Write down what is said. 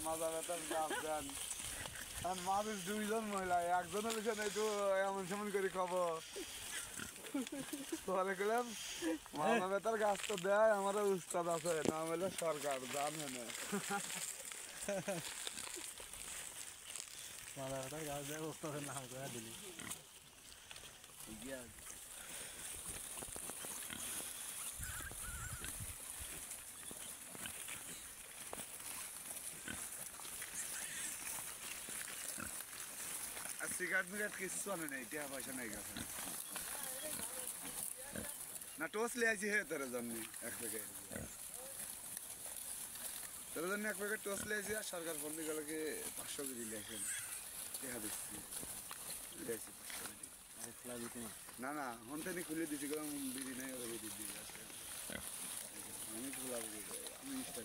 মাজা ব্যথার গাছ দেন আর মানুষ দুইজন মহিলা একজনের পিছনে একটু এমন সেমন করে খাবো পরে গেলাম মাজা ব্যথার গাছ তো দেয় আমারও উস্তাদ আছে নাম হলো সরকার জানে না মাজা ব্যথার গাছ দেয় উস্তাদের নাম করে দিলি আর সিগারেট মিগারেট কিছু আনে নেই টাকা পয়সা নেই কাছে না টোস লিয়ে আছি হে তোর জন্য এক প্যাকেট তোর জন্য এক প্যাকেট টোস লিয়ে আছি আর সরকার ফোন দিয়ে গেল কি 500 কেজি লিখেন টাকা দিচ্ছি না না হন থেকে খুলে দিচ্ছি কারণ বিড়ি নেই ওরা বিড়ি দিয়ে আছে আমি খোলা আমি ইনস্টা